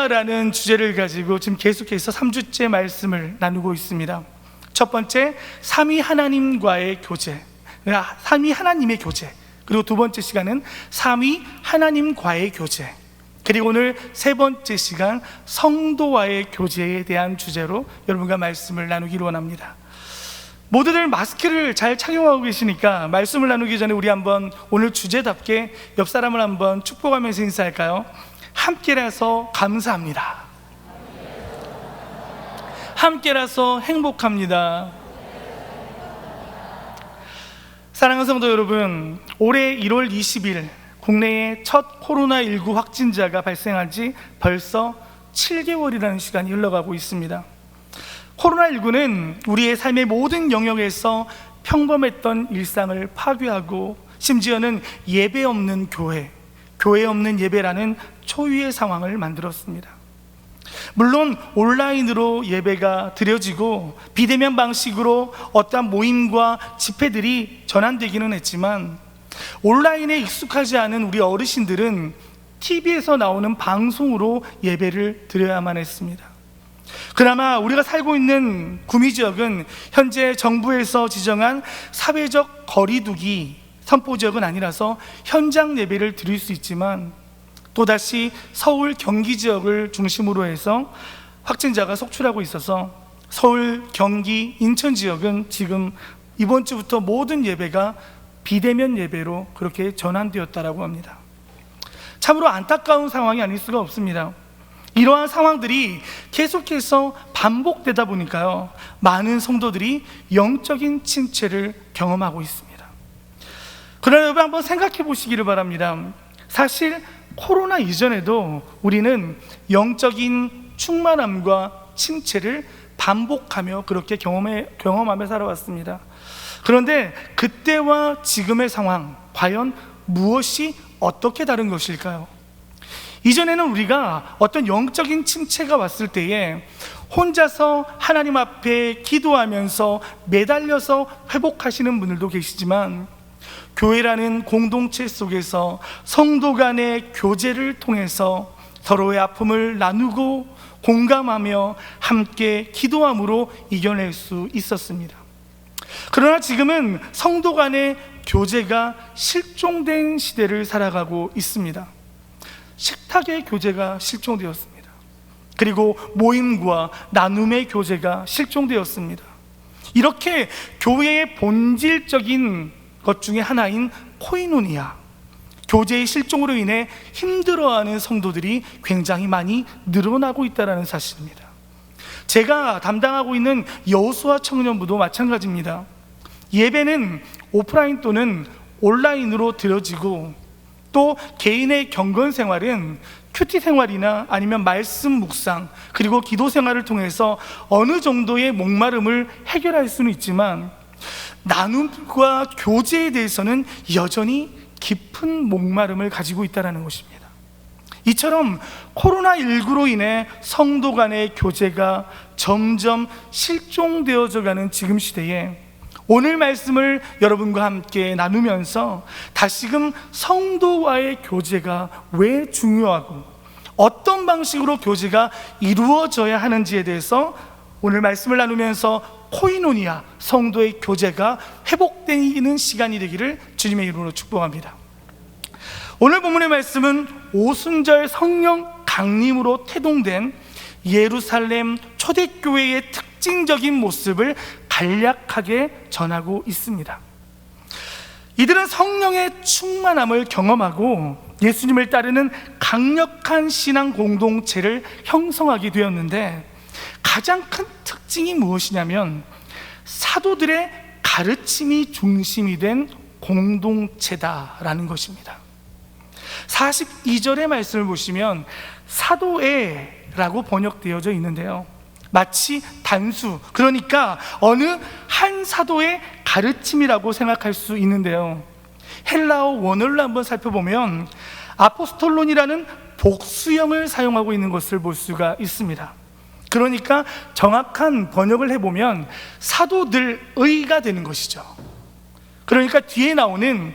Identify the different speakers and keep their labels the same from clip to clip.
Speaker 1: 교제다라는 주제를 가지고 지금 계속해서 3주째 말씀을 나누고 있습니다. 첫 번째, 삼위 하나님과의 교제, 삼위 하나님의 교제. 그리고 두 번째 시간은 삼위 하나님과의 교제. 그리고 오늘 세 번째 시간, 성도와의 교제에 대한 주제로 여러분과 말씀을 나누기로 원합니다. 모두들 마스크를 잘 착용하고 계시니까 말씀을 나누기 전에 우리 한번 오늘 주제답게 옆 사람을 한번 축복하면서 인사할까요? 함께라서 감사합니다. 함께라서 행복합니다. 사랑하는 성도 여러분, 올해 1월 20일 국내에 첫 코로나19 확진자가 발생한 지 벌써 7개월이라는 시간이 흘러가고 있습니다. 코로나19는 우리의 삶의 모든 영역에서 평범했던 일상을 파괴하고 심지어는 예배 없는 교회, 교회 없는 예배라는 초유의 상황을 만들었습니다. 물론 온라인으로 예배가 드려지고 비대면 방식으로 어떠한 모임과 집회들이 전환되기는 했지만 온라인에 익숙하지 않은 우리 어르신들은 TV에서 나오는 방송으로 예배를 드려야만 했습니다. 그나마 우리가 살고 있는 구미지역은 현재 정부에서 지정한 사회적 거리두기 선포지역은 아니라서 현장 예배를 드릴 수 있지만 또다시 서울 경기 지역을 중심으로 해서 확진자가 속출하고 있어서 서울, 경기, 인천 지역은 지금 이번 주부터 모든 예배가 비대면 예배로 그렇게 전환되었다라고 합니다. 참으로 안타까운 상황이 아닐 수가 없습니다. 이러한 상황들이 계속해서 반복되다 보니까요, 많은 성도들이 영적인 침체를 경험하고 있습니다. 그러나 여러분 한번 생각해 보시기를 바랍니다. 사실 코로나 이전에도 우리는 영적인 충만함과 침체를 반복하며 그렇게 경험하며 살아왔습니다. 그런데 그때와 지금의 상황, 과연 무엇이 어떻게 다른 것일까요? 이전에는 우리가 어떤 영적인 침체가 왔을 때에 혼자서 하나님 앞에 기도하면서 매달려서 회복하시는 분들도 계시지만 교회라는 공동체 속에서 성도 간의 교제를 통해서 서로의 아픔을 나누고 공감하며 함께 기도함으로 이겨낼 수 있었습니다. 그러나 지금은 성도 간의 교제가 실종된 시대를 살아가고 있습니다. 식탁의 교제가 실종되었습니다. 그리고 모임과 나눔의 교제가 실종되었습니다. 이렇게 교회의 본질적인 것 중에 하나인 코이노니아, 교제의 실종으로 인해 힘들어하는 성도들이 굉장히 많이 늘어나고 있다는 사실입니다. 제가 담당하고 있는 여호수아 청년부도 마찬가지입니다. 예배는 오프라인 또는 온라인으로 드려지고 또 개인의 경건 생활은 큐티 생활이나 아니면 말씀 묵상 그리고 기도 생활을 통해서 어느 정도의 목마름을 해결할 수는 있지만 나눔과 교제에 대해서는 여전히 깊은 목마름을 가지고 있다는 것입니다. 이처럼 코로나19로 인해 성도 간의 교제가 점점 실종되어져 가는 지금 시대에 오늘 말씀을 여러분과 함께 나누면서 다시금 성도와의 교제가 왜 중요하고 어떤 방식으로 교제가 이루어져야 하는지에 대해서 오늘 말씀을 나누면서 코이노니아, 성도의 교제가 회복되는 시간이 되기를 주님의 이름으로 축복합니다. 오늘 본문의 말씀은 오순절 성령 강림으로 태동된 예루살렘 초대교회의 특징적인 모습을 간략하게 전하고 있습니다. 이들은 성령의 충만함을 경험하고 예수님을 따르는 강력한 신앙 공동체를 형성하게 되었는데 가장 큰 특징이 무엇이냐면 사도들의 가르침이 중심이 된 공동체다라는 것입니다. 42절의 말씀을 보시면 사도애라고 번역되어져 있는데요, 마치 단수, 그러니까 어느 한 사도의 가르침이라고 생각할 수 있는데요, 헬라어 원어를 한번 살펴보면 아포스톨론이라는 복수형을 사용하고 있는 것을 볼 수가 있습니다. 그러니까 정확한 번역을 해보면 사도들의가 되는 것이죠. 그러니까 뒤에 나오는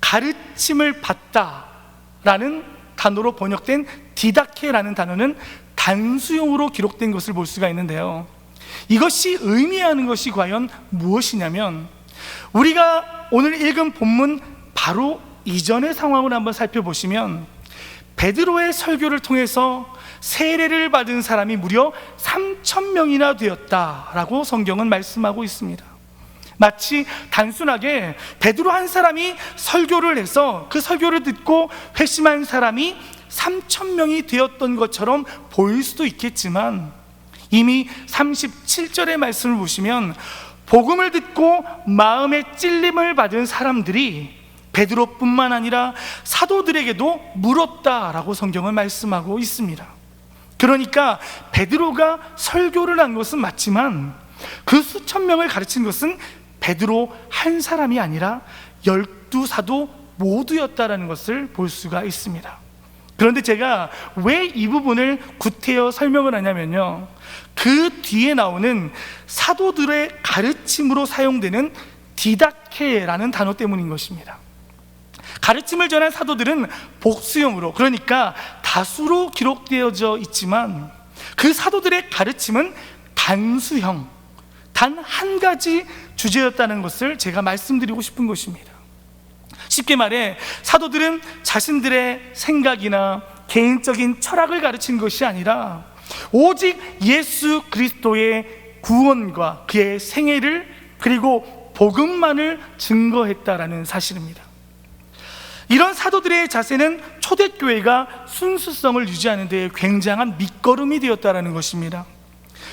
Speaker 1: 가르침을 받다라는 단어로 번역된 디다케라는 단어는 단수형으로 기록된 것을 볼 수가 있는데요, 이것이 의미하는 것이 과연 무엇이냐면, 우리가 오늘 읽은 본문 바로 이전의 상황을 한번 살펴보시면 베드로의 설교를 통해서 세례를 받은 사람이 무려 3,000명이나 되었다라고 성경은 말씀하고 있습니다. 마치 단순하게 베드로 한 사람이 설교를 해서 그 설교를 듣고 회심한 사람이 3,000명이 되었던 것처럼 보일 수도 있겠지만, 이미 37절의 말씀을 보시면 복음을 듣고 마음의 찔림을 받은 사람들이 베드로뿐만 아니라 사도들에게도 물었다라고 성경은 말씀하고 있습니다. 그러니까 베드로가 설교를 한 것은 맞지만 그 수천 명을 가르친 것은 베드로 한 사람이 아니라 12사도 모두였다라는 것을 볼 수가 있습니다. 그런데 제가 왜 이 부분을 구태여 설명을 하냐면요, 그 뒤에 나오는 사도들의 가르침으로 사용되는 디다케라는 단어 때문인 것입니다. 가르침을 전한 사도들은 복수형으로, 그러니까 다수로 기록되어져 있지만 그 사도들의 가르침은 단수형, 단 한 가지 주제였다는 것을 제가 말씀드리고 싶은 것입니다. 쉽게 말해 사도들은 자신들의 생각이나 개인적인 철학을 가르친 것이 아니라 오직 예수 그리스도의 구원과 그의 생애를, 그리고 복음만을 증거했다라는 사실입니다. 이런 사도들의 자세는 초대교회가 순수성을 유지하는 데 굉장한 밑거름이 되었다라는 것입니다.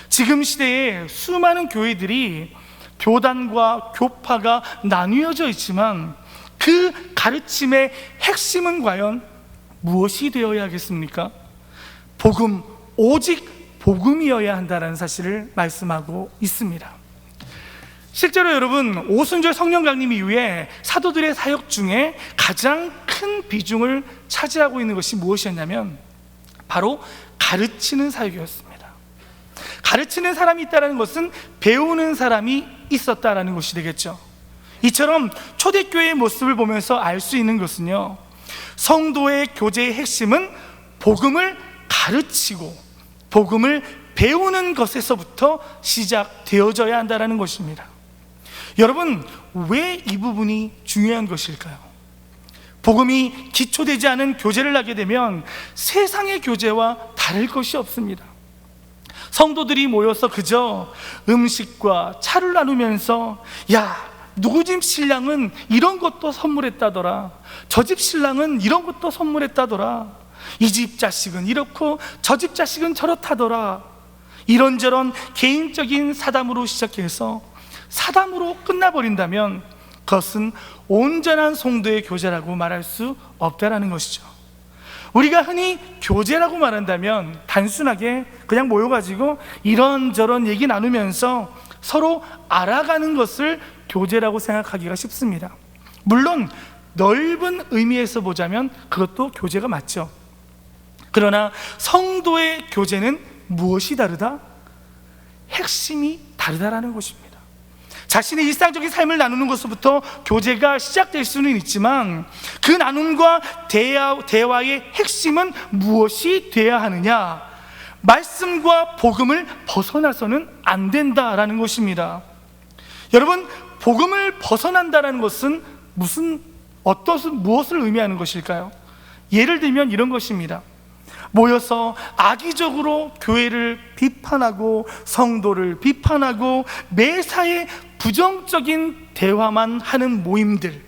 Speaker 1: 지금 시대에 수많은 교회들이 교단과 교파가 나뉘어져 있지만 그 가르침의 핵심은 과연 무엇이 되어야 하겠습니까? 복음, 오직 복음이어야 한다는 사실을 말씀하고 있습니다. 실제로 여러분, 오순절 성령 강림 이후에 사도들의 사역 중에 가장 큰 비중을 차지하고 있는 것이 무엇이었냐면 바로 가르치는 사역이었습니다. 가르치는 사람이 있다는 것은 배우는 사람이 있었다는 것이 되겠죠. 이처럼 초대교회의 모습을 보면서 알 수 있는 것은요, 성도의 교제의 핵심은 복음을 가르치고 복음을 배우는 것에서부터 시작되어져야 한다는 것입니다. 여러분, 왜 이 부분이 중요한 것일까요? 복음이 기초되지 않은 교제를 하게 되면 세상의 교제와 다를 것이 없습니다. 성도들이 모여서 그저 음식과 차를 나누면서, 야, 누구 집 신랑은 이런 것도 선물했다더라, 저 집 신랑은 이런 것도 선물했다더라, 이 집 자식은 이렇고 저 집 자식은 저렇다더라, 이런저런 개인적인 사담으로 시작해서 사담으로 끝나버린다면 그것은 온전한 성도의 교제라고 말할 수 없다라는 것이죠. 우리가 흔히 교제라고 말한다면 단순하게 그냥 모여가지고 이런저런 얘기 나누면서 서로 알아가는 것을 교제라고 생각하기가 쉽습니다. 물론 넓은 의미에서 보자면 그것도 교제가 맞죠. 그러나 성도의 교제는 무엇이 다르다? 핵심이 다르다라는 것입니다. 자신의 일상적인 삶을 나누는 것부터 교제가 시작될 수는 있지만 그 나눔과 대화의 핵심은 무엇이 되어야 하느냐? 말씀과 복음을 벗어나서는 안 된다라는 것입니다. 여러분, 복음을 벗어난다는 것은 무엇을 의미하는 것일까요? 예를 들면 이런 것입니다. 모여서 악의적으로 교회를 비판하고 성도를 비판하고 매사에 부정적인 대화만 하는 모임들,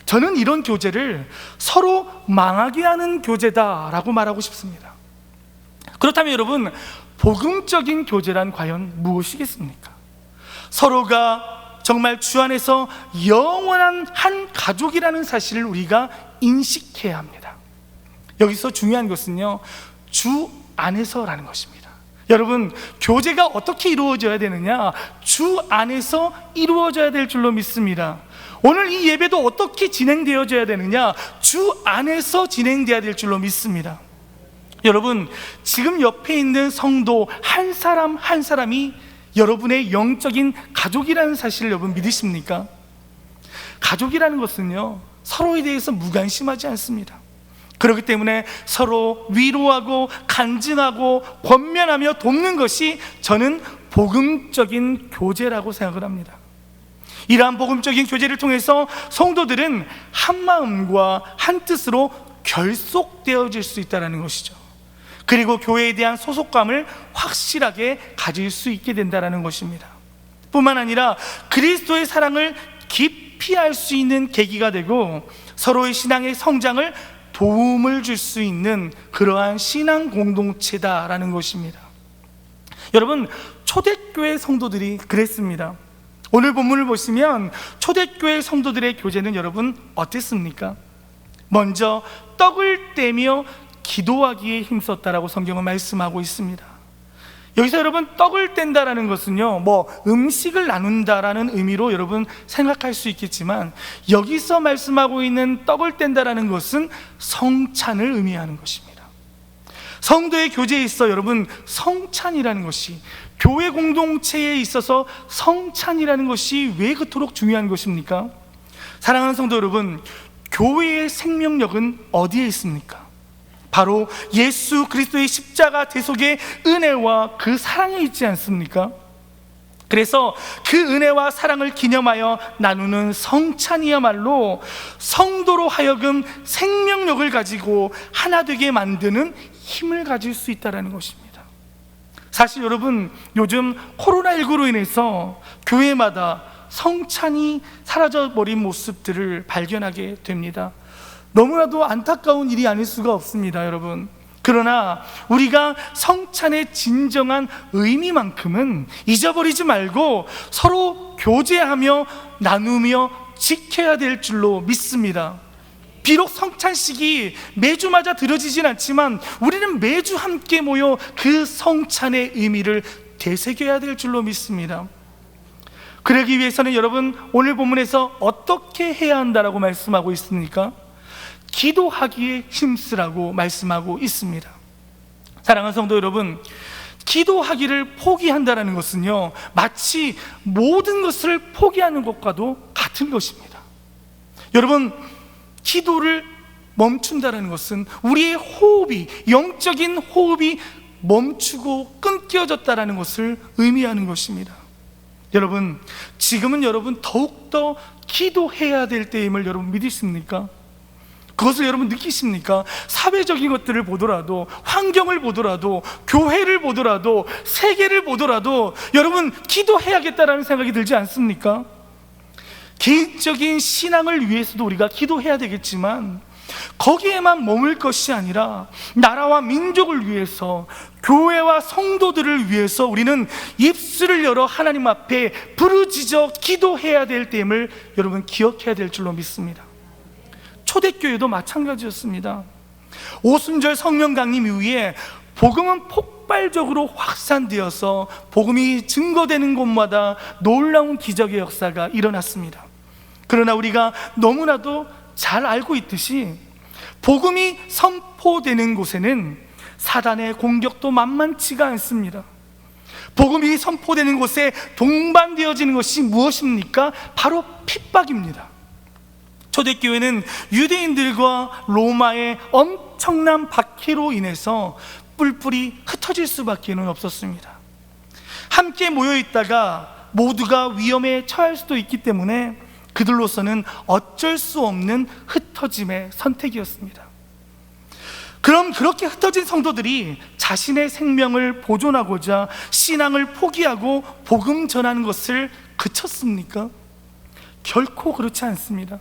Speaker 1: 저는 이런 교제를 서로 망하게 하는 교제다라고 말하고 싶습니다. 그렇다면 여러분, 복음적인 교제란 과연 무엇이겠습니까? 서로가 정말 주 안에서 영원한 한 가족이라는 사실을 우리가 인식해야 합니다. 여기서 중요한 것은요, 주 안에서라는 것입니다. 여러분, 교제가 어떻게 이루어져야 되느냐? 주 안에서 이루어져야 될 줄로 믿습니다. 오늘 이 예배도 어떻게 진행되어져야 되느냐? 주 안에서 진행되어야 될 줄로 믿습니다. 여러분, 지금 옆에 있는 성도 한 사람 한 사람이 여러분의 영적인 가족이라는 사실을 여러분 믿으십니까? 가족이라는 것은요, 서로에 대해서 무관심하지 않습니다. 그렇기 때문에 서로 위로하고 간증하고 권면하며 돕는 것이 저는 복음적인 교제라고 생각을 합니다. 이러한 복음적인 교제를 통해서 성도들은 한 마음과 한 뜻으로 결속되어질 수 있다는 것이죠. 그리고 교회에 대한 소속감을 확실하게 가질 수 있게 된다는 것입니다. 뿐만 아니라 그리스도의 사랑을 깊이 알 수 있는 계기가 되고 서로의 신앙의 성장을 도움을 줄 수 있는 그러한 신앙 공동체다라는 것입니다. 여러분, 초대교회 성도들이 그랬습니다. 오늘 본문을 보시면 초대교회 성도들의 교제는 여러분 어땠습니까? 먼저 떡을 떼며 기도하기에 힘썼다라고 성경은 말씀하고 있습니다. 여기서 여러분 떡을 뗀다라는 것은요, 음식을 나눈다라는 의미로 여러분 생각할 수 있겠지만, 여기서 말씀하고 있는 떡을 뗀다라는 것은 성찬을 의미하는 것입니다. 성도의 교제에 있어 여러분 성찬이라는 것이, 교회 공동체에 있어서 성찬이라는 것이 왜 그토록 중요한 것입니까? 사랑하는 성도 여러분, 교회의 생명력은 어디에 있습니까? 바로 예수 그리스도의 십자가 대속의 은혜와 그 사랑에 있지 않습니까? 그래서 그 은혜와 사랑을 기념하여 나누는 성찬이야말로 성도로 하여금 생명력을 가지고 하나 되게 만드는 힘을 가질 수 있다는 것입니다. 사실 여러분, 요즘 코로나19로 인해서 교회마다 성찬이 사라져버린 모습들을 발견하게 됩니다. 너무나도 안타까운 일이 아닐 수가 없습니다, 여러분. 그러나 우리가 성찬의 진정한 의미만큼은 잊어버리지 말고 서로 교제하며 나누며 지켜야 될 줄로 믿습니다. 비록 성찬식이 매주마다 드려지진 않지만 우리는 매주 함께 모여 그 성찬의 의미를 되새겨야 될 줄로 믿습니다. 그러기 위해서는 여러분, 오늘 본문에서 어떻게 해야 한다라고 말씀하고 있습니까? 기도하기에 힘쓰라고 말씀하고 있습니다. 사랑하는 성도 여러분, 기도하기를 포기한다는 것은요, 마치 모든 것을 포기하는 것과도 같은 것입니다. 여러분, 기도를 멈춘다는 것은 우리의 호흡이, 영적인 호흡이 멈추고 끊겨졌다는 것을 의미하는 것입니다. 여러분, 지금은 여러분 더욱더 기도해야 될 때임을 여러분 믿으십니까? 그것을 여러분 느끼십니까? 사회적인 것들을 보더라도, 환경을 보더라도, 교회를 보더라도, 세계를 보더라도 여러분 기도해야겠다라는 생각이 들지 않습니까? 개인적인 신앙을 위해서도 우리가 기도해야 되겠지만 거기에만 머물 것이 아니라 나라와 민족을 위해서, 교회와 성도들을 위해서 우리는 입술을 열어 하나님 앞에 부르짖어 기도해야 될 때임을 여러분 기억해야 될 줄로 믿습니다. 초대교회도 마찬가지였습니다. 오순절 성령 강림 이후에 복음은 폭발적으로 확산되어서 복음이 증거되는 곳마다 놀라운 기적의 역사가 일어났습니다. 그러나 우리가 너무나도 잘 알고 있듯이 복음이 선포되는 곳에는 사단의 공격도 만만치가 않습니다. 복음이 선포되는 곳에 동반되어지는 것이 무엇입니까? 바로 핍박입니다. 초대교회는 유대인들과 로마의 엄청난 박해로 인해서 뿔뿔이 흩어질 수밖에 없었습니다. 함께 모여 있다가 모두가 위험에 처할 수도 있기 때문에 그들로서는 어쩔 수 없는 흩어짐의 선택이었습니다. 그럼 그렇게 흩어진 성도들이 자신의 생명을 보존하고자 신앙을 포기하고 복음 전하는 것을 그쳤습니까? 결코 그렇지 않습니다.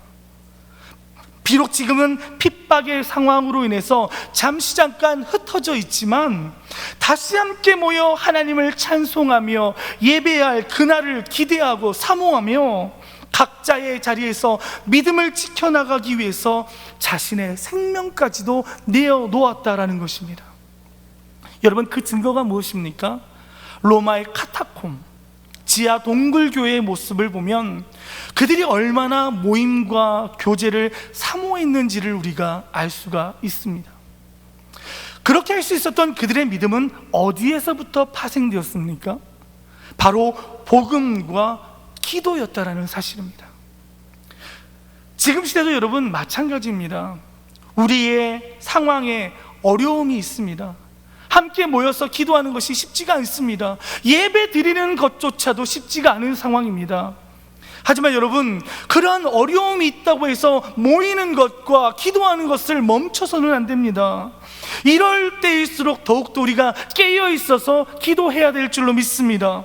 Speaker 1: 비록 지금은 핍박의 상황으로 인해서 잠시 잠깐 흩어져 있지만 다시 함께 모여 하나님을 찬송하며 예배할 그날을 기대하고 사모하며 각자의 자리에서 믿음을 지켜나가기 위해서 자신의 생명까지도 내어놓았다라는 것입니다. 여러분, 그 증거가 무엇입니까? 로마의 카타콤, 지하 동굴교회의 모습을 보면 그들이 얼마나 모임과 교제를 사모했는지를 우리가 알 수가 있습니다. 그렇게 할 수 있었던 그들의 믿음은 어디에서부터 파생되었습니까? 바로 복음과 기도였다라는 사실입니다. 지금 시대도 여러분 마찬가지입니다. 우리의 상황에 어려움이 있습니다. 함께 모여서 기도하는 것이 쉽지가 않습니다. 예배 드리는 것조차도 쉽지가 않은 상황입니다. 하지만 여러분, 그러한 어려움이 있다고 해서 모이는 것과 기도하는 것을 멈춰서는 안 됩니다. 이럴 때일수록 더욱더 우리가 깨어 있어서 기도해야 될 줄로 믿습니다.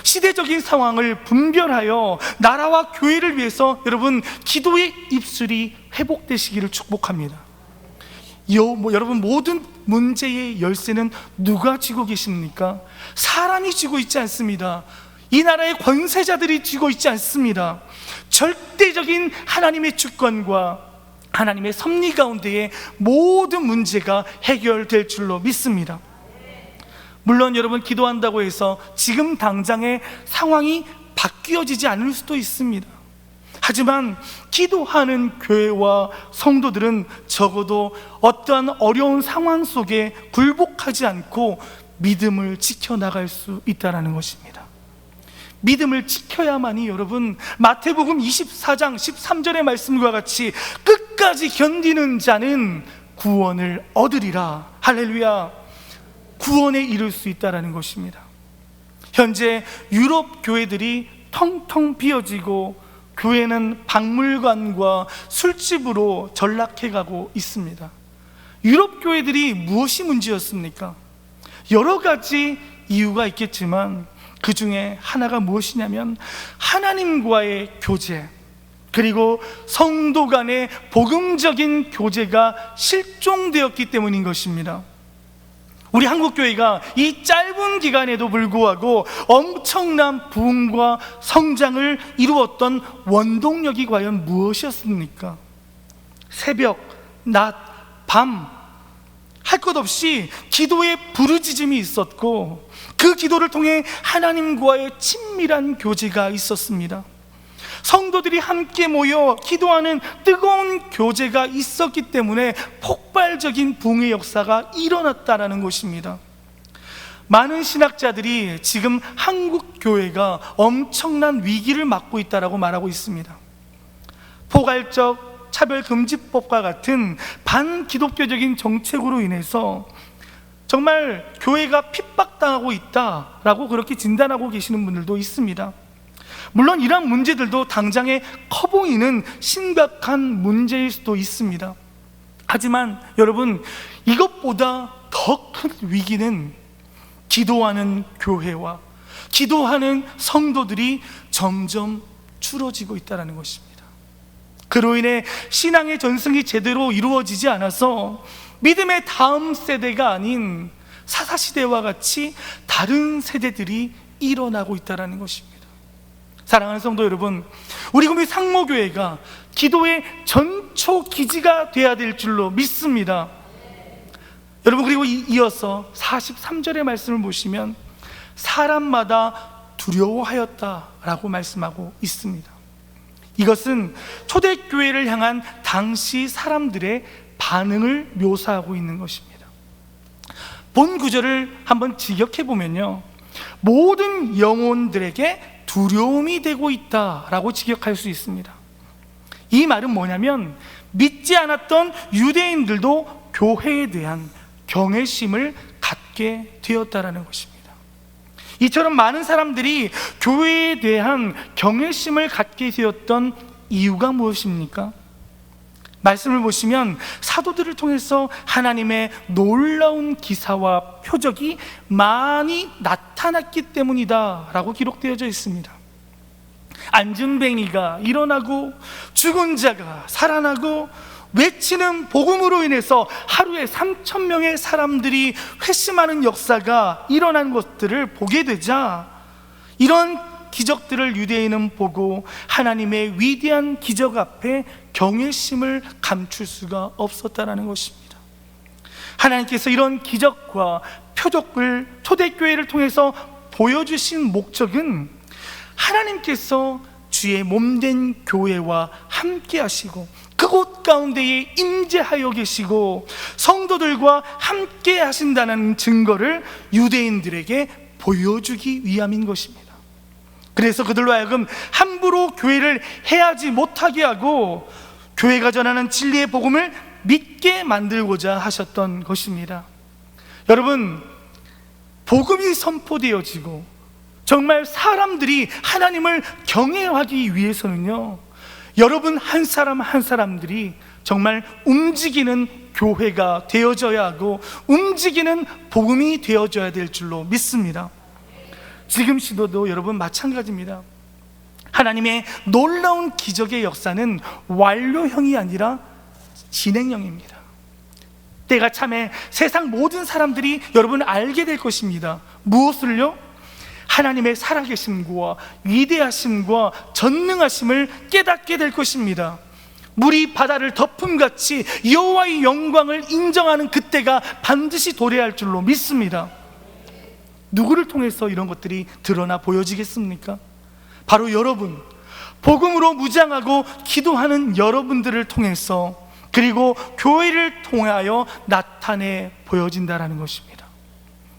Speaker 1: 시대적인 상황을 분별하여 나라와 교회를 위해서 여러분, 기도의 입술이 회복되시기를 축복합니다. 여러분, 모든 문제의 열쇠는 누가 쥐고 계십니까? 사람이 쥐고 있지 않습니다. 이 나라의 권세자들이 쥐고 있지 않습니다. 절대적인 하나님의 주권과 하나님의 섭리 가운데에 모든 문제가 해결될 줄로 믿습니다. 물론 여러분, 기도한다고 해서 지금 당장의 상황이 바뀌어지지 않을 수도 있습니다. 하지만 기도하는 교회와 성도들은 적어도 어떠한 어려운 상황 속에 굴복하지 않고 믿음을 지켜나갈 수 있다는 것입니다. 믿음을 지켜야만이 여러분, 마태복음 24장 13절의 말씀과 같이 끝까지 견디는 자는 구원을 얻으리라. 할렐루야. 구원에 이를 수 있다는 것입니다. 현재 유럽 교회들이 텅텅 비어지고 교회는 박물관과 술집으로 전락해가고 있습니다. 유럽 교회들이 무엇이 문제였습니까? 여러 가지 이유가 있겠지만 그 중에 하나가 무엇이냐면 하나님과의 교제, 그리고 성도 간의 복음적인 교제가 실종되었기 때문인 것입니다. 우리 한국교회가 이 짧은 기간에도 불구하고 엄청난 부흥과 성장을 이루었던 원동력이 과연 무엇이었습니까? 새벽, 낮, 밤 할 것 없이 기도의 부르짖음이 있었고, 그 기도를 통해 하나님과의 친밀한 교제가 있었습니다. 성도들이 함께 모여 기도하는 뜨거운 교제가 있었기 때문에 폭발적인 부흥의 역사가 일어났다는 것입니다. 많은 신학자들이 지금 한국 교회가 엄청난 위기를 맞고 있다고 말하고 있습니다. 포괄적 차별금지법과 같은 반기독교적인 정책으로 인해서 정말 교회가 핍박당하고 있다라고 그렇게 진단하고 계시는 분들도 있습니다. 물론 이러한 문제들도 당장에 커 보이는 심각한 문제일 수도 있습니다. 하지만 여러분, 이것보다 더 큰 위기는 기도하는 교회와 기도하는 성도들이 점점 줄어지고 있다는 것입니다. 그로 인해 신앙의 전승이 제대로 이루어지지 않아서 믿음의 다음 세대가 아닌 사사시대와 같이 다른 세대들이 일어나고 있다는 것입니다. 사랑하는 성도 여러분, 우리 구미 상모교회가 기도의 전초 기지가 되어야 될 줄로 믿습니다. 여러분, 그리고 이어서 43절의 말씀을 보시면 사람마다 두려워하였다라고 말씀하고 있습니다. 이것은 초대교회를 향한 당시 사람들의 반응을 묘사하고 있는 것입니다. 본 구절을 한번 직역해 보면요, 모든 영혼들에게 두려움이 되고 있다라고 직역할 수 있습니다. 이 말은 뭐냐면 믿지 않았던 유대인들도 교회에 대한 경외심을 갖게 되었다라는 것입니다. 이처럼 많은 사람들이 교회에 대한 경외심을 갖게 되었던 이유가 무엇입니까? 말씀을 보시면 사도들을 통해서 하나님의 놀라운 기사와 표적이 많이 나타났기 때문이다 라고 기록되어져 있습니다. 안진뱅이가 일어나고 죽은 자가 살아나고 외치는 복음으로 인해서 하루에 3,000명의 사람들이 회심하는 역사가 일어난 것들을 보게 되자, 이런 기적들을 유대인은 보고 하나님의 위대한 기적 앞에 경외심을 감출 수가 없었다는 것입니다. 하나님께서 이런 기적과 표적을 초대교회를 통해서 보여주신 목적은 하나님께서 주의 몸된 교회와 함께 하시고 그곳 가운데에 임재하여 계시고 성도들과 함께 하신다는 증거를 유대인들에게 보여주기 위함인 것입니다. 그래서 그들로 하여금 함부로 교회를 해하지 못하게 하고 교회가 전하는 진리의 복음을 믿게 만들고자 하셨던 것입니다. 여러분, 복음이 선포되어지고 정말 사람들이 하나님을 경외하기 위해서는요, 여러분 한 사람 한 사람들이 정말 움직이는 교회가 되어져야 하고 움직이는 복음이 되어져야 될 줄로 믿습니다. 지금 시도도 여러분 마찬가지입니다. 하나님의 놀라운 기적의 역사는 완료형이 아니라 진행형입니다. 때가 참에 세상 모든 사람들이 여러분 알게 될 것입니다. 무엇을요? 하나님의 살아계심과 위대하심과 전능하심을 깨닫게 될 것입니다. 물이 바다를 덮음같이 여호와의 영광을 인정하는 그때가 반드시 도래할 줄로 믿습니다. 누구를 통해서 이런 것들이 드러나 보여지겠습니까? 바로 여러분, 복음으로 무장하고 기도하는 여러분들을 통해서, 그리고 교회를 통하여 나타내 보여진다라는 것입니다.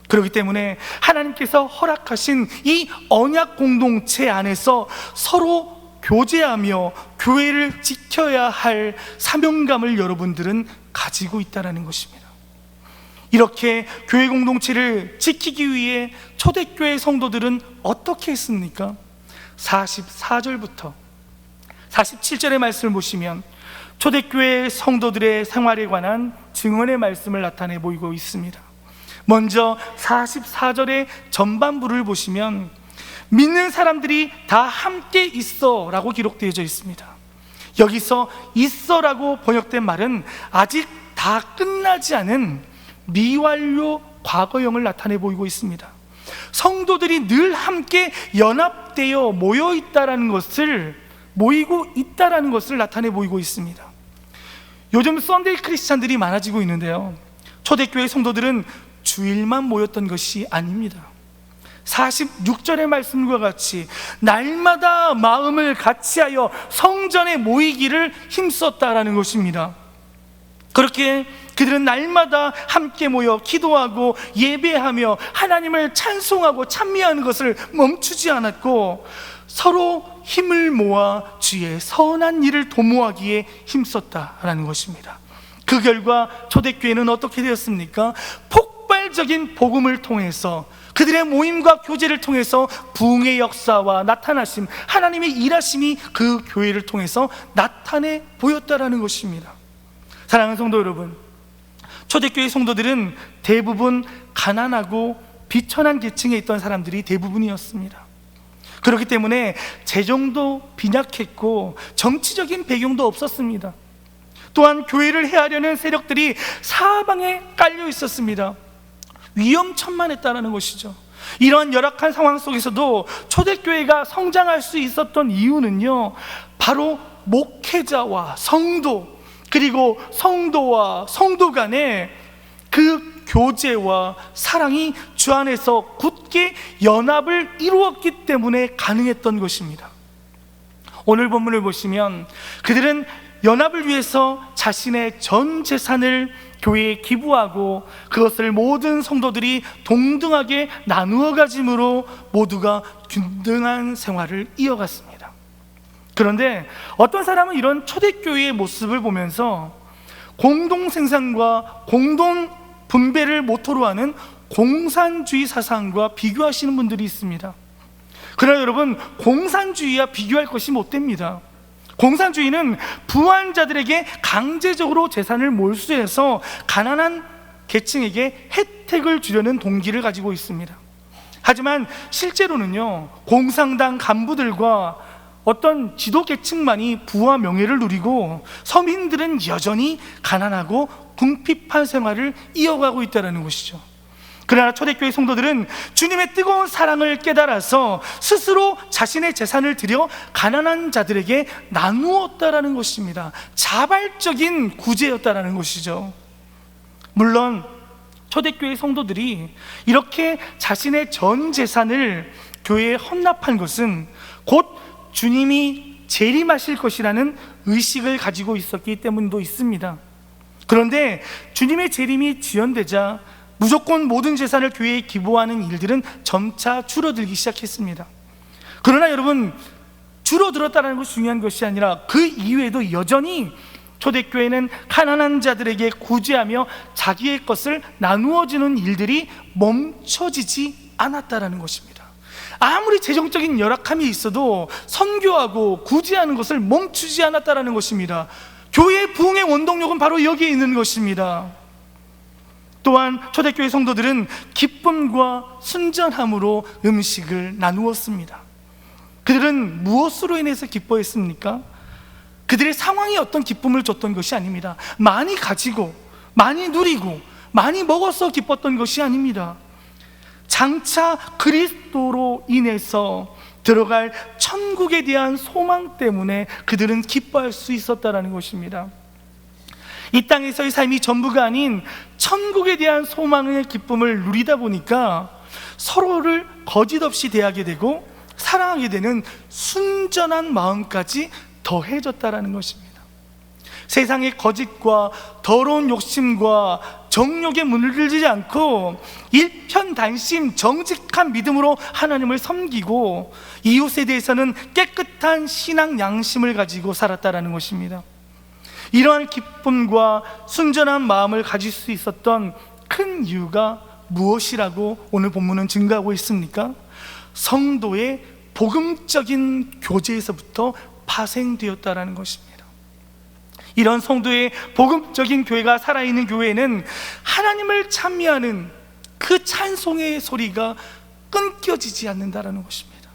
Speaker 1: 그렇기 때문에 하나님께서 허락하신 이 언약 공동체 안에서 서로 교제하며 교회를 지켜야 할 사명감을 여러분들은 가지고 있다는 것입니다. 이렇게 교회 공동체를 지키기 위해 초대교회 성도들은 어떻게 했습니까? 44절부터 47절의 말씀을 보시면 초대교회 성도들의 생활에 관한 증언의 말씀을 나타내 보이고 있습니다. 먼저 44절의 전반부를 보시면 믿는 사람들이 다 함께 있어 라고 기록되어져 있습니다. 여기서 있어라고 번역된 말은 아직 다 끝나지 않은 미완료 과거형을 나타내 보이고 있습니다. 성도들이 늘 함께 연합되어 모여 있다라는 것을, 모이고 있다라는 것을 나타내 보이고 있습니다. 요즘 썬데이 크리스찬들이 많아지고 있는데요, 초대교회 성도들은 주일만 모였던 것이 아닙니다. 46절의 말씀과 같이 날마다 마음을 같이하여 성전에 모이기를 힘썼다라는 것입니다. 그렇게 그들은 날마다 함께 모여 기도하고 예배하며 하나님을 찬송하고 찬미하는 것을 멈추지 않았고, 서로 힘을 모아 주의 선한 일을 도모하기에 힘썼다라는 것입니다. 그 결과 초대교회는 어떻게 되었습니까? 폭발적인 복음을 통해서, 그들의 모임과 교제를 통해서 부흥의 역사와 나타나심, 하나님의 일하심이 그 교회를 통해서 나타내 보였다라는 것입니다. 사랑하는 성도 여러분, 초대교회 성도들은 대부분 가난하고 비천한 계층에 있던 사람들이 대부분이었습니다. 그렇기 때문에 재정도 빈약했고 정치적인 배경도 없었습니다. 또한 교회를 해하려는 세력들이 사방에 깔려 있었습니다. 위험천만했다는 것이죠. 이러한 열악한 상황 속에서도 초대교회가 성장할 수 있었던 이유는요, 바로 목회자와 성도, 그리고 성도와 성도 간의 그 교제와 사랑이 주 안에서 굳게 연합을 이루었기 때문에 가능했던 것입니다. 오늘 본문을 보시면 그들은 연합을 위해서 자신의 전 재산을 교회에 기부하고 그것을 모든 성도들이 동등하게 나누어 가짐으로 모두가 균등한 생활을 이어갔습니다. 그런데 어떤 사람은 이런 초대교회의 모습을 보면서 공동생산과 공동분배를 모토로 하는 공산주의 사상과 비교하시는 분들이 있습니다. 그러나 여러분, 공산주의와 비교할 것이 못 됩니다. 공산주의는 부한 자들에게 강제적으로 재산을 몰수해서 가난한 계층에게 혜택을 주려는 동기를 가지고 있습니다. 하지만 실제로는요, 공산당 간부들과 어떤 지도계층만이 부와 명예를 누리고 서민들은 여전히 가난하고 궁핍한 생활을 이어가고 있다는 것이죠. 그러나 초대교회 성도들은 주님의 뜨거운 사랑을 깨달아서 스스로 자신의 재산을 들여 가난한 자들에게 나누었다라는 것입니다. 자발적인 구제였다라는 것이죠. 물론 초대교회 성도들이 이렇게 자신의 전 재산을 교회에 헌납한 것은 곧 주님이 재림하실 것이라는 의식을 가지고 있었기 때문도 있습니다. 그런데 주님의 재림이 지연되자 무조건 모든 재산을 교회에 기부하는 일들은 점차 줄어들기 시작했습니다. 그러나 여러분, 줄어들었다는 것이 중요한 것이 아니라 그 이외에도 여전히 초대교회는 가난한 자들에게 구제하며 자기의 것을 나누어 주는 일들이 멈춰지지 않았다라는 것입니다. 아무리 재정적인 열악함이 있어도 선교하고 구제하는 것을 멈추지 않았다라는 것입니다. 교회의 부흥의 원동력은 바로 여기에 있는 것입니다. 또한 초대교회 성도들은 기쁨과 순전함으로 음식을 나누었습니다. 그들은 무엇으로 인해서 기뻐했습니까? 그들의 상황이 어떤 기쁨을 줬던 것이 아닙니다. 많이 가지고, 많이 누리고, 많이 먹어서 기뻤던 것이 아닙니다. 장차 그리스도로 인해서 들어갈 천국에 대한 소망 때문에 그들은 기뻐할 수 있었다는 것입니다. 이 땅에서의 삶이 전부가 아닌 천국에 대한 소망의 기쁨을 누리다 보니까 서로를 거짓 없이 대하게 되고 사랑하게 되는 순전한 마음까지 더해졌다라는 것입니다. 세상의 거짓과 더러운 욕심과 정욕에 물들지 않고 일편단심 정직한 믿음으로 하나님을 섬기고 이웃에 대해서는 깨끗한 신앙 양심을 가지고 살았다라는 것입니다. 이러한 기쁨과 순전한 마음을 가질 수 있었던 큰 이유가 무엇이라고 오늘 본문은 증거하고 있습니까? 성도의 복음적인 교제에서부터 파생되었다라는 것입니다. 이런 성도의 복음적인 교회가 살아있는 교회는 하나님을 찬미하는 그 찬송의 소리가 끊겨지지 않는다라는 것입니다.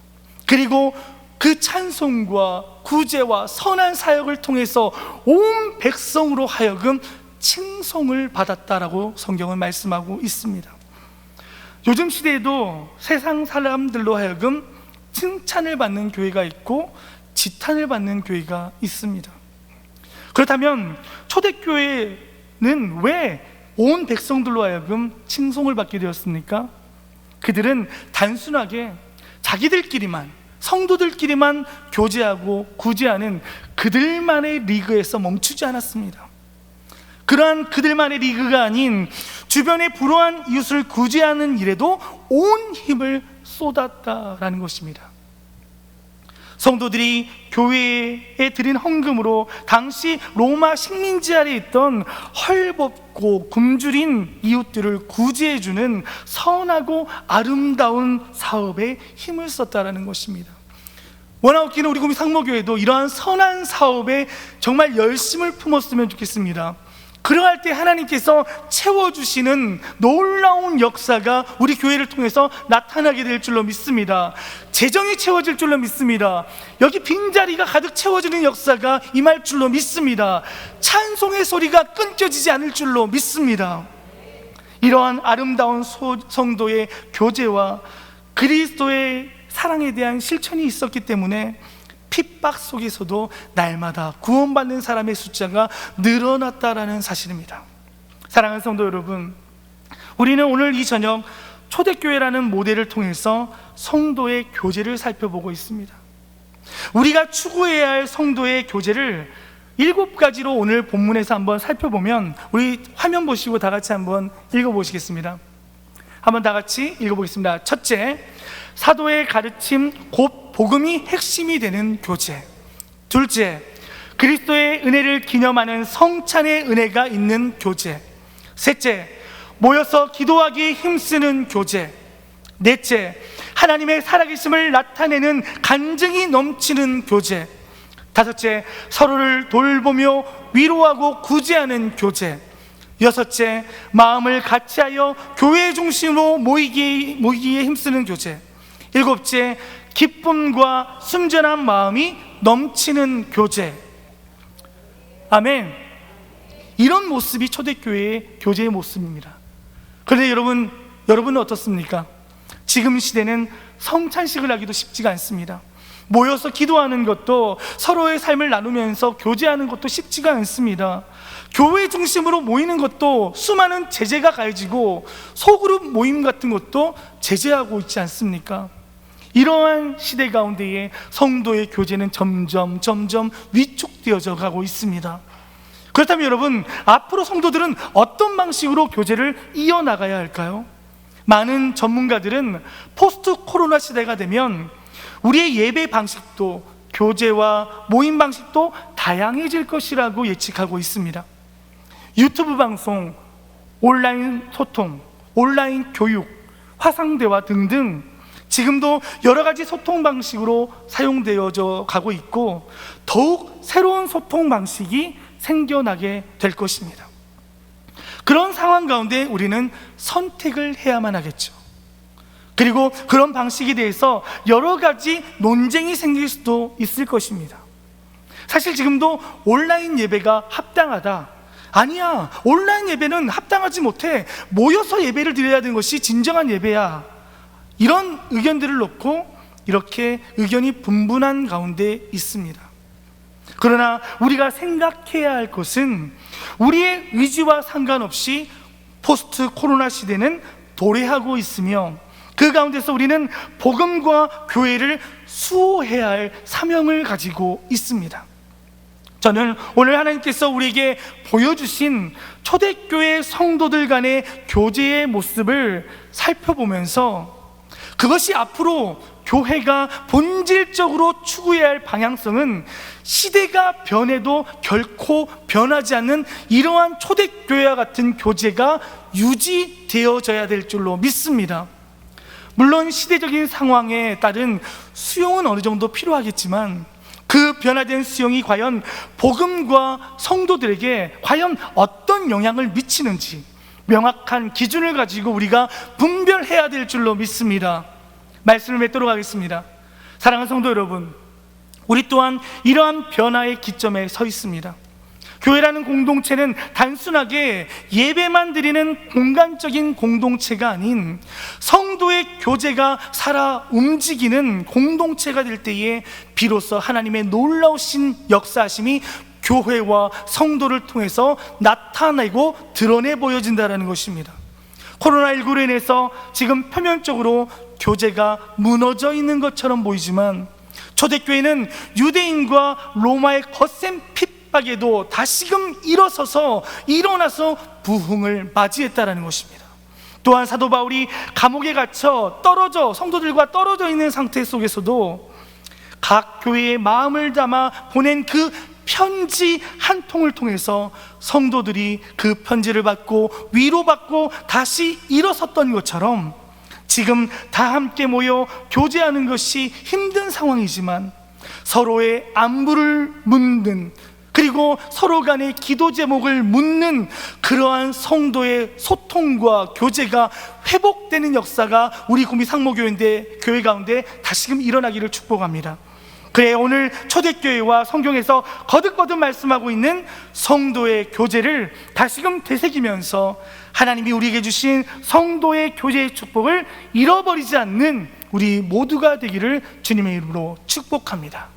Speaker 1: 그리고 그 찬송과 구제와 선한 사역을 통해서 온 백성으로 하여금 칭송을 받았다라고 성경은 말씀하고 있습니다. 요즘 시대에도 세상 사람들로 하여금 칭찬을 받는 교회가 있고 지탄을 받는 교회가 있습니다. 그렇다면 초대교회는 왜 온 백성들로 하여금 칭송을 받게 되었습니까? 그들은 단순하게 자기들끼리만, 성도들끼리만 교제하고 구제하는 그들만의 리그에서 멈추지 않았습니다. 그러한 그들만의 리그가 아닌 주변의 불우한 이웃을 구제하는 일에도 온 힘을 쏟았다라는 것입니다. 성도들이 교회에 드린 헌금으로 당시 로마 식민지 아래에 있던 헐벗고 굶주린 이웃들을 구제해주는 선하고 아름다운 사업에 힘을 썼다라는 것입니다. 원하옵기는 우리 구미 상모교회도 이러한 선한 사업에 정말 열심을 품었으면 좋겠습니다. 그러할 때 하나님께서 채워주시는 놀라운 역사가 우리 교회를 통해서 나타나게 될 줄로 믿습니다. 재정이 채워질 줄로 믿습니다. 여기 빈자리가 가득 채워지는 역사가 임할 줄로 믿습니다. 찬송의 소리가 끊겨지지 않을 줄로 믿습니다. 이러한 아름다운 성도의 교제와 그리스도의 사랑에 대한 실천이 있었기 때문에 핍박 속에서도 날마다 구원받는 사람의 숫자가 늘어났다라는 사실입니다. 사랑하는 성도 여러분, 우리는 오늘 이 저녁 초대교회라는 모델을 통해서 성도의 교제를 살펴보고 있습니다. 우리가 추구해야 할 성도의 교제를 7가지로 오늘 본문에서 한번 살펴보면, 우리 화면 보시고 다 같이 한번 읽어보시겠습니다. 한번 다 같이 읽어보겠습니다. 첫째, 사도의 가르침 곧 복음이 핵심이 되는 교제. 둘째, 그리스도의 은혜를 기념하는 성찬의 은혜가 있는 교제. 셋째, 모여서 기도하기에 힘쓰는 교제. 넷째, 하나님의 살아계심을 나타내는 간증이 넘치는 교제. 다섯째, 서로를 돌보며 위로하고 구제하는 교제. 여섯째, 마음을 같이하여 교회 중심으로 모이기에 힘쓰는 교제. 일곱째, 기쁨과 순전한 마음이 넘치는 교제. 아멘. 이런 모습이 초대교회의 교제의 모습입니다. 그런데 여러분은 어떻습니까? 지금 시대는 성찬식을 하기도 쉽지가 않습니다. 모여서 기도하는 것도, 서로의 삶을 나누면서 교제하는 것도 쉽지가 않습니다. 교회 중심으로 모이는 것도 수많은 제재가 가해지고 소그룹 모임 같은 것도 제재하고 있지 않습니까? 이러한 시대 가운데에 성도의 교제는 점점 위축되어져 가고 있습니다. 그렇다면 여러분, 앞으로 성도들은 어떤 방식으로 교제를 이어나가야 할까요? 많은 전문가들은 포스트 코로나 시대가 되면 우리의 예배 방식도, 교제와 모임 방식도 다양해질 것이라고 예측하고 있습니다. 유튜브 방송, 온라인 소통, 온라인 교육, 화상대화 등등 지금도 여러 가지 소통 방식으로 사용되어져 가고 있고 더욱 새로운 소통 방식이 생겨나게 될 것입니다. 그런 상황 가운데 우리는 선택을 해야만 하겠죠. 그리고 그런 방식에 대해서 여러 가지 논쟁이 생길 수도 있을 것입니다. 사실 지금도 온라인 예배가 합당하다, 아니야, 온라인 예배는 합당하지 못해, 모여서 예배를 드려야 되는 것이 진정한 예배야, 이런 의견들을 놓고 이렇게 의견이 분분한 가운데 있습니다. 그러나 우리가 생각해야 할 것은 우리의 의지와 상관없이 포스트 코로나 시대는 도래하고 있으며 그 가운데서 우리는 복음과 교회를 수호해야 할 사명을 가지고 있습니다. 저는 오늘 하나님께서 우리에게 보여주신 초대교회 성도들 간의 교제의 모습을 살펴보면서 그것이 앞으로 교회가 본질적으로 추구해야 할 방향성은 시대가 변해도 결코 변하지 않는 이러한 초대교회와 같은 교제가 유지되어져야 될 줄로 믿습니다. 물론 시대적인 상황에 따른 수용은 어느 정도 필요하겠지만 그 변화된 수용이 과연 복음과 성도들에게 과연 어떤 영향을 미치는지 명확한 기준을 가지고 우리가 분별해야 될 줄로 믿습니다. 말씀을 맺도록 하겠습니다. 사랑하는 성도 여러분, 우리 또한 이러한 변화의 기점에 서 있습니다. 교회라는 공동체는 단순하게 예배만 드리는 공간적인 공동체가 아닌 성도의 교제가 살아 움직이는 공동체가 될 때에 비로소 하나님의 놀라우신 역사하심이 교회와 성도를 통해서 나타내고 드러내 보여진다는 것입니다. 코로나19로 인해서 지금 표면적으로 교제가 무너져 있는 것처럼 보이지만 초대교회는 유대인과 로마의 거센 핍박에도 다시금 일어나서 부흥을 맞이했다는 것입니다. 또한 사도 바울이 감옥에 갇혀 성도들과 떨어져 있는 상태 속에서도 각 교회의 마음을 담아 보낸 그 편지 한 통을 통해서 성도들이 그 편지를 받고 위로받고 다시 일어섰던 것처럼 지금 다 함께 모여 교제하는 것이 힘든 상황이지만 서로의 안부를 묻는, 그리고 서로 간의 기도 제목을 묻는 그러한 성도의 소통과 교제가 회복되는 역사가 우리 구미 상모교회인데 교회 가운데 다시금 일어나기를 축복합니다. 그래, 오늘 초대교회와 성경에서 거듭거듭 말씀하고 있는 성도의 교제를 다시금 되새기면서 하나님이 우리에게 주신 성도의 교제의 축복을 잃어버리지 않는 우리 모두가 되기를 주님의 이름으로 축복합니다.